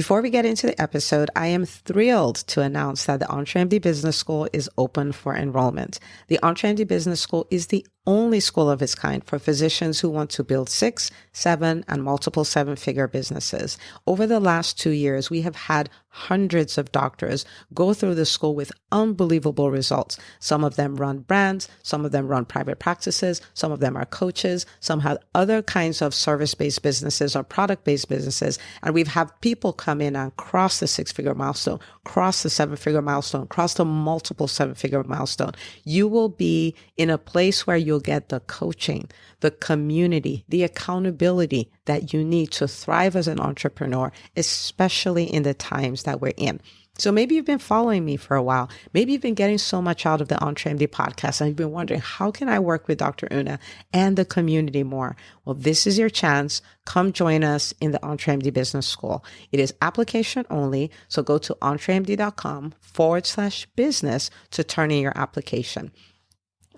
Before we get into the episode, I am thrilled to announce that the EntreMD Business School is open for enrollment. The EntreMD Business School is the only school of its kind for physicians who want to build 6, 7, and multiple 7-figure businesses. Over the last 2 years, we have had hundreds of doctors go through the school with unbelievable results. Some of them run brands, some of them run private practices, some of them are coaches, some have other kinds of service-based businesses or product-based businesses. And we've had people come in and cross the 6-figure milestone, cross the 7-figure milestone, cross the multiple 7-figure milestone. You will be in a place where you'll get the coaching, the community, the accountability that you need to thrive as an entrepreneur, especially in the times that we're in. So maybe you've been following me for a while. Maybe you've been getting so much out of the EntreMD podcast and you've been wondering, how can I work with Dr. Una and the community more? Well, this is your chance. Come join us in the EntreMD Business School. It is application only. So go to entremd.com/business to turn in your application.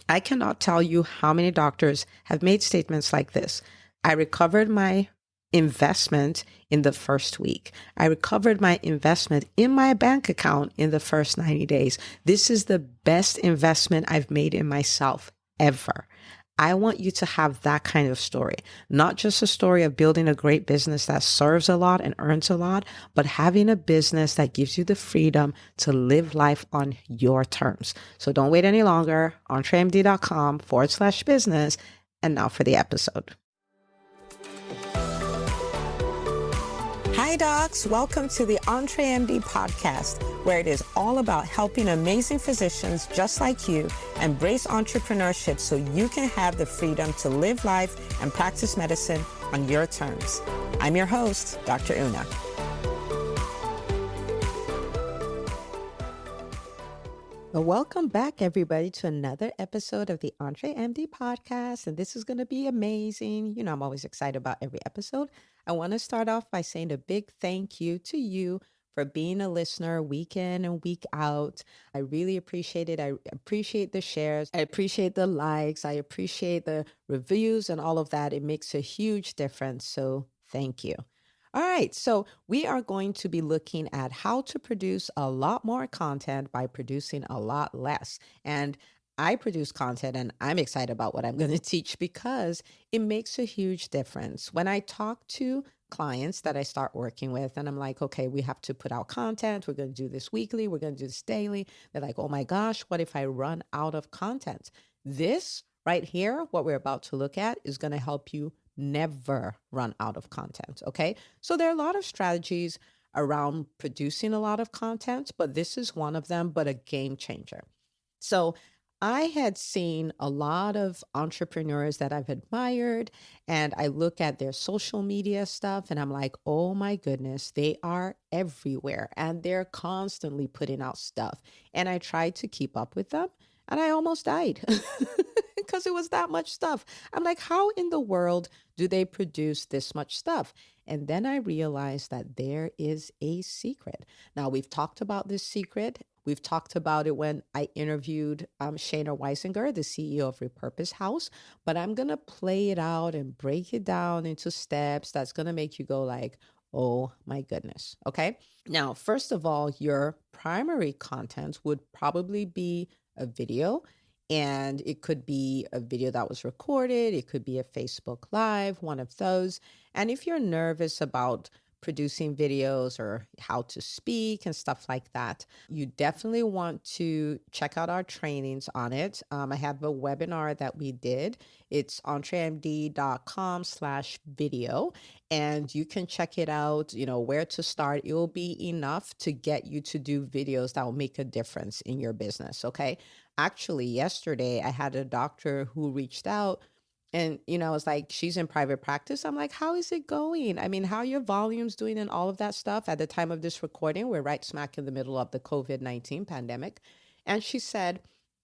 I cannot tell you how many doctors have made statements like this. I recovered my investment in the first week. I recovered my investment in my bank account in the first 90 days. This is the best investment I've made in myself ever. I want you to have that kind of story, not just a story of building a great business that serves a lot and earns a lot, but having a business that gives you the freedom to live life on your terms. So don't wait any longer. entremd.com/business. And now for the episode. Hi, docs. Welcome to the EntreMD Podcast, where it is all about helping amazing physicians just like you embrace entrepreneurship so you can have the freedom to live life and practice medicine on your terms. I'm your host, Dr. Una. Well, welcome back, everybody, to another episode of the EntreMD Podcast. And this is going to be amazing. You know, I'm always excited about every episode. I want to start off by saying a big thank you to you for being a listener week in and week out. I really appreciate it. I appreciate the shares. I appreciate the likes. I appreciate the reviews and all of that. It makes a huge difference. So thank you. All right, so we are going to be looking at how to produce a lot more content by producing a lot less. And I produce content and I'm excited about what I'm going to teach because it makes a huge difference. When I talk to clients that I start working with and I'm like, okay, we have to put out content. We're going to do this weekly. We're going to do this daily. They're like, oh my gosh, what if I run out of content? This right here, what we're about to look at is going to help you never run out of content. Okay. So there are a lot of strategies around producing a lot of content, but this is one of them, but a game changer. So I had seen a lot of entrepreneurs that I've admired and I look at their social media stuff and I'm like, oh my goodness, they are everywhere and they're constantly putting out stuff. And I tried to keep up with them and I almost died because it was that much stuff. I'm like, how in the world do they produce this much stuff? And then I realized that there is a secret. Now, we've talked about this secret. We've talked about it when I interviewed Shayna Weisinger, the CEO of Repurpose House, but I'm going to play it out and break it down into steps that's going to make you go like, oh my goodness. Okay. Now, first of all, your primary content would probably be a video. And it could be a video that was recorded. It could be a Facebook Live, one of those. And if you're nervous about producing videos or how to speak and stuff like that, you definitely want to check out our trainings on it. I have a webinar that we did. It's entremd.com/video. And you can check it out, you know, where to start. It will be enough to get you to do videos that will make a difference in your business. Okay. Actually, yesterday, I had a doctor who reached out and, you know, I was like, she's in private practice. I'm like, how is it going? I mean, how are your volumes doing and all of that stuff? At the time of this recording, we're right smack in the middle of the COVID-19 pandemic. And she said,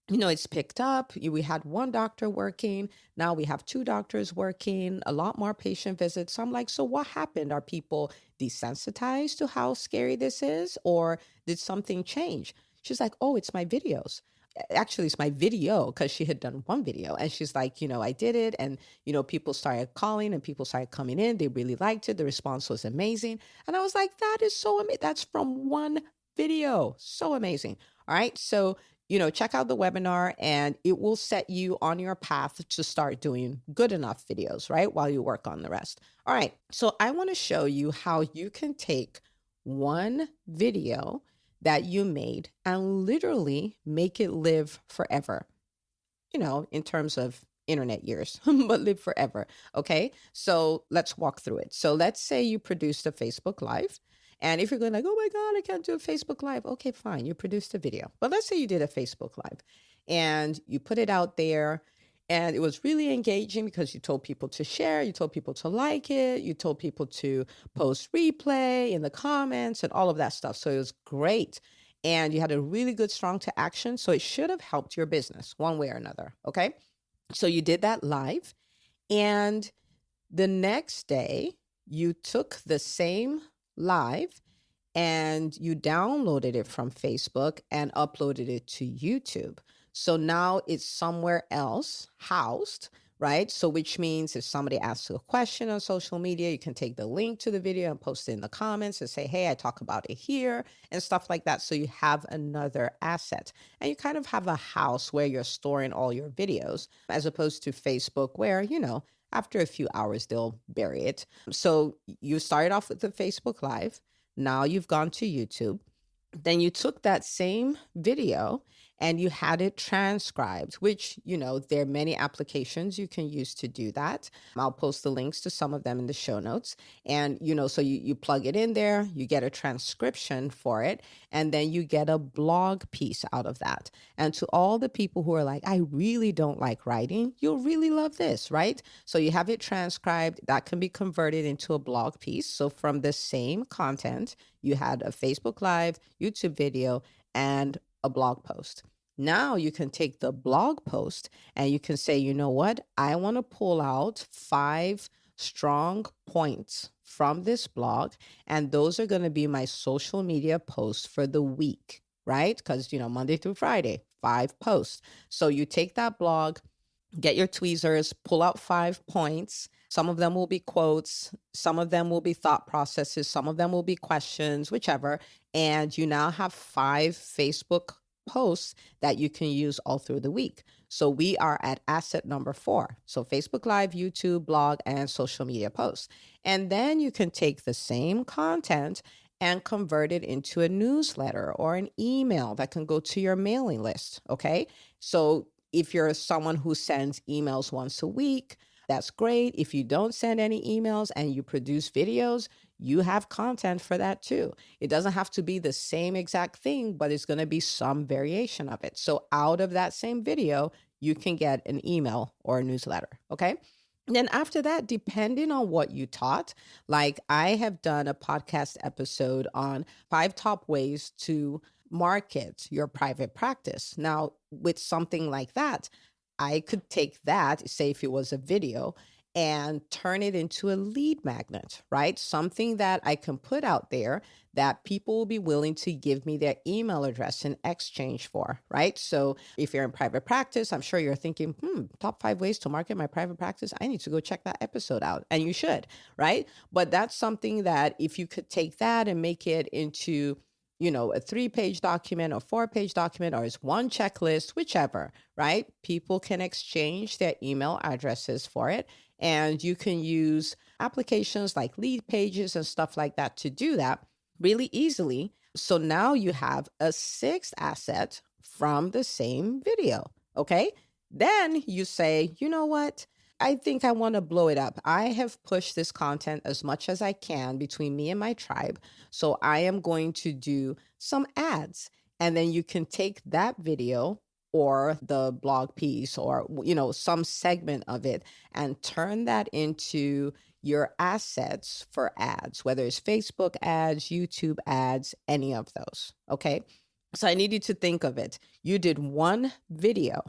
you know, it's picked up. We had one doctor working. Now we have 2 doctors working, a lot more patient visits. So I'm like, so what happened? Are people desensitized to how scary this is? Or did something change? She's like, oh, it's my videos. actually it's my video, because she had done one video, and she's like, I did it, and people started calling and people started coming in. They really liked it. The response was amazing. And I was like, that is so amazing. That's from one video. So amazing. All right. So, check out the webinar, and it will set you on your path to start doing good enough videos, right? While you work on the rest. All right. So I want to show you how you can take one video that you made and literally make it live forever, in terms of internet years, but live forever. Okay. So let's walk through it. So let's say you produced a Facebook Live. And if you're going like, oh my God, I can't do a Facebook Live. Okay, fine. You produced a video. But let's say you did a Facebook Live and you put it out there, and it was really engaging because you told people to share, you told people to like it, you told people to post replay in the comments and all of that stuff. So it was great. And you had a really good strong to action. So it should have helped your business one way or another. Okay. So you did that live. And the next day, you took the same live and you downloaded it from Facebook and uploaded it to YouTube. So now it's somewhere else housed, right? So which means if somebody asks you a question on social media, you can take the link to the video and post it in the comments and say, hey, I talk about it here and stuff like that. So you have another asset, and you kind of have a house where you're storing all your videos, as opposed to Facebook where, after a few hours, they'll bury it. So you started off with the Facebook Live. Now you've gone to YouTube. Then you took that same video and you had it transcribed, which, there are many applications you can use to do that. I'll post the links to some of them in the show notes. And, so you plug it in there, you get a transcription for it, and then you get a blog piece out of that. And to all the people who are like, I really don't like writing, you'll really love this, right? So you have it transcribed, that can be converted into a blog piece. So from the same content, you had a Facebook Live, YouTube video, and a blog post. Now you can take the blog post and you can say, you know what? I want to pull out 5 strong points from this blog, and those are going to be my social media posts for the week, right? Because, Monday through Friday, 5 posts. So you take that blog, get your tweezers, pull out 5 points. Some of them will be quotes. Some of them will be thought processes. Some of them will be questions, whichever. And you now have 5 Facebook posts that you can use all through the week. So we are at asset number 4. So Facebook Live, YouTube, blog, and social media posts. And then you can take the same content and convert it into a newsletter or an email that can go to your mailing list. Okay. So if you're someone who sends emails once a week, that's great. If you don't send any emails and you produce videos, you have content for that too. It doesn't have to be the same exact thing, but it's going to be some variation of it. So out of that same video, you can get an email or a newsletter. Okay. And then after that, depending on what you taught, like I have done a podcast episode on 5 top ways to market your private practice. Now, with something like that, I could take that, say if it was a video, and turn it into a lead magnet, right? Something that I can put out there that people will be willing to give me their email address in exchange for, right? So if you're in private practice, I'm sure you're thinking, top 5 ways to market my private practice. I need to go check that episode out. And you should, right? But that's something that if you could take that and make it into a 3-page document or 4-page document, or it's one checklist, whichever, right? People can exchange their email addresses for it. And you can use applications like Lead Pages and stuff like that to do that really easily. So now you have a 6th asset from the same video. Okay. Then you say, you know what? I think I want to blow it up. I have pushed this content as much as I can between me and my tribe. So I am going to do some ads. And then you can take that video or the blog piece or, some segment of it and turn that into your assets for ads, whether it's Facebook ads, YouTube ads, any of those. Okay. So I need you to think of it. You did one video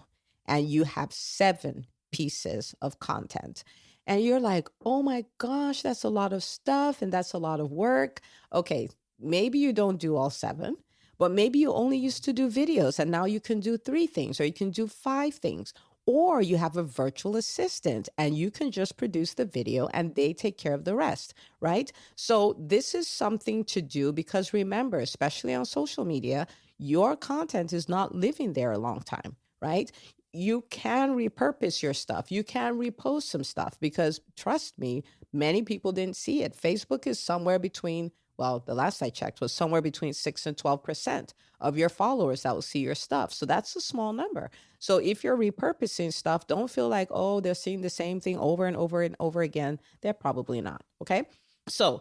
and you have 7 pieces of content. And you're like, oh my gosh, that's a lot of stuff and that's a lot of work. Okay, maybe you don't do all 7, But maybe you only used to do videos and now you can do 3 things or you can do 5 things. Or you have a virtual assistant and you can just produce the video and they take care of the rest, right? So this is something to do because remember, especially on social media, your content is not living there a long time, right? You can repurpose your stuff. You can repost some stuff because trust me, many people didn't see it. Facebook is somewhere between, well, the last I checked was somewhere between 6 and 12% of your followers that will see your stuff. So that's a small number. So if you're repurposing stuff, don't feel like, oh, they're seeing the same thing over and over and over again. They're probably not. Okay. So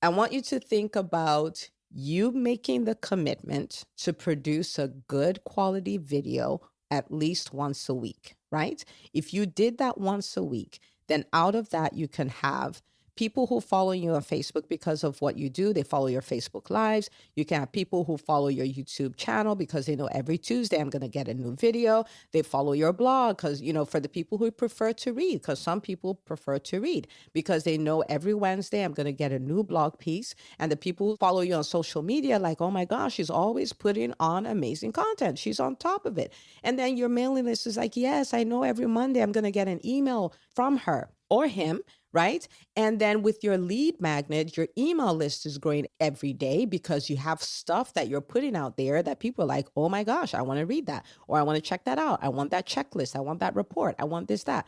I want you to think about you making the commitment to produce a good quality video at least once a week, right? If you did that once a week, then out of that, you can have people who follow you on Facebook because of what you do. They follow your Facebook lives. You can have people who follow your YouTube channel because they know every Tuesday I'm going to get a new video. They follow your blog because, for the people who prefer to read, because some people prefer to read because they know every Wednesday I'm going to get a new blog piece. And the people who follow you on social media, like, oh my gosh, she's always putting on amazing content. She's on top of it. And then your mailing list is like, yes, I know every Monday I'm going to get an email from her or him, right? And then with your lead magnet, your email list is growing every day because you have stuff that you're putting out there that people are like, oh my gosh, I want to read that, or I want to check that out. I want that checklist. I want that report. I want this, that,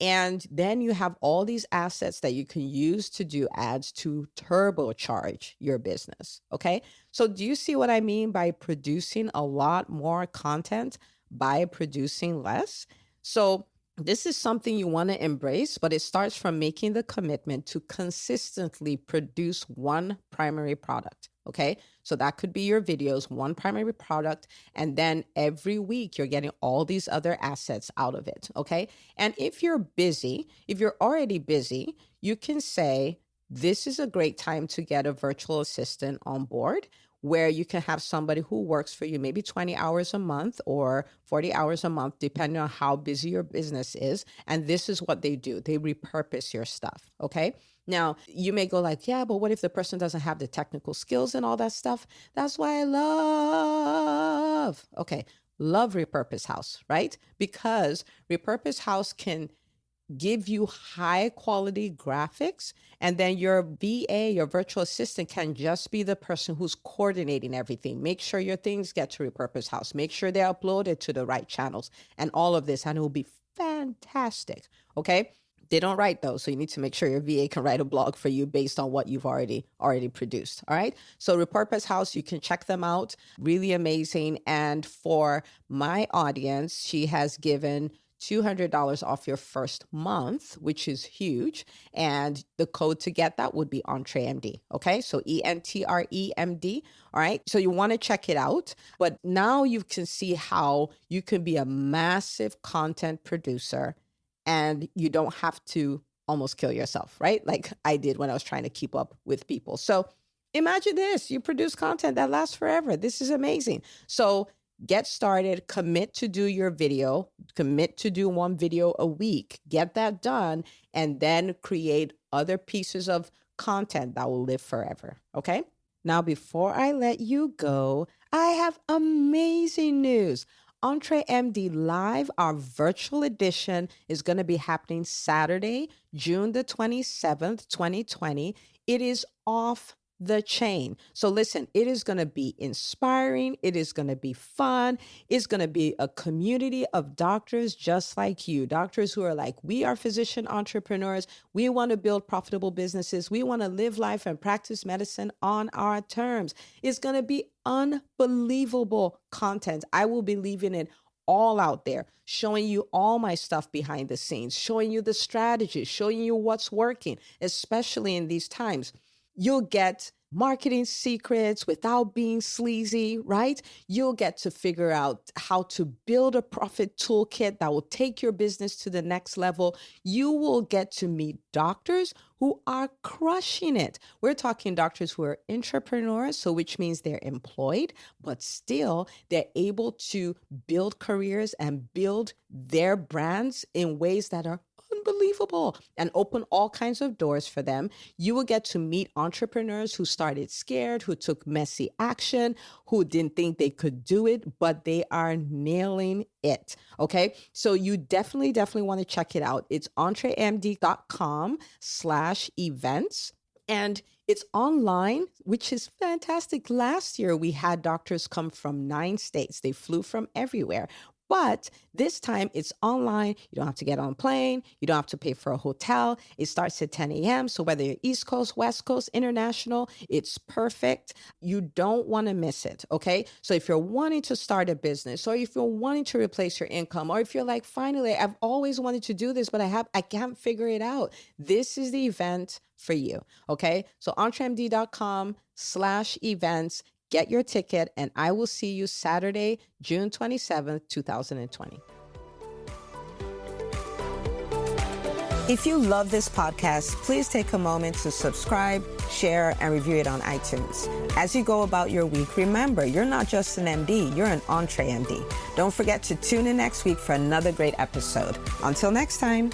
and then you have all these assets that you can use to do ads to turbocharge your business. Okay. So do you see what I mean by producing a lot more content by producing less? So this is something you want to embrace, but it starts from making the commitment to consistently produce one primary product. Okay. So that could be your videos, one primary product. And then every week you're getting all these other assets out of it. Okay. And if you're already busy, you can say, this is a great time to get a virtual assistant on board where you can have somebody who works for you maybe 20 hours a month or 40 hours a month, depending on how busy your business is. And this is what they do. They repurpose your stuff. Okay. Now, you may go like, yeah, but what if the person doesn't have the technical skills and all that stuff? That's why I love Repurpose House, right? Because Repurpose House can give you high quality graphics, and then your VA, your virtual assistant, can just be the person who's coordinating everything. Make sure your things get to Repurpose House. Make sure they're uploaded to the right channels and all of this, and it will be fantastic. Okay. They don't write those, so you need to make sure your VA can write a blog for you based on what you've already produced. All right. So Repurpose House, you can check them out. Really amazing. And for my audience, she has given $200 off your first month, which is huge. And the code to get that would be EntreMD. Okay. So ENTREMD. All right. So you want to check it out. But now you can see how you can be a massive content producer and you don't have to almost kill yourself, right? Like I did when I was trying to keep up with people. So imagine this, you produce content that lasts forever. This is amazing. So get started, commit to do your video, commit to do one video a week, get that done, and then create other pieces of content that will live forever. Okay. Now, before I let you go, I have amazing news. EntreMD Live, our virtual edition, is going to be happening Saturday, June the 27th, 2020. It is off the chain. So listen, it is going to be inspiring. It is going to be fun. It's going to be a community of doctors just like you, doctors who are like, we are physician entrepreneurs. We want to build profitable businesses. We want to live life and practice medicine on our terms. It's going to be unbelievable content. I will be leaving it all out there, showing you all my stuff behind the scenes, showing you the strategies, showing you what's working, especially in these times. You'll get marketing secrets without being sleazy, right? You'll get to figure out how to build a profit toolkit that will take your business to the next level. You will get to meet doctors who are crushing it. We're talking doctors who are entrepreneurs, so which means they're employed, but still they're able to build careers and build their brands in ways that are unbelievable, and open all kinds of doors for them. You will get to meet entrepreneurs who started scared, who took messy action, who didn't think they could do it, but they are nailing it. Okay. So you definitely want to check it out. It's EntreMD.com/events. And it's online, which is fantastic. Last year, we had doctors come from 9 states. They flew from everywhere. But this time it's online. You don't have to get on a plane. You don't have to pay for a hotel. It starts at 10 a.m. So whether you're East Coast, West Coast, international, it's perfect. You don't want to miss it. Okay. So if you're wanting to start a business, or if you're wanting to replace your income, or if you're like, finally, I've always wanted to do this, but I can't figure it out, this is the event for you. Okay. So EntreMD.com/events. Get your ticket, and I will see you Saturday, June 27th, 2020. If you love this podcast, please take a moment to subscribe, share, and review it on iTunes. As you go about your week, remember, you're not just an MD, you're an EntreMD. Don't forget to tune in next week for another great episode. Until next time.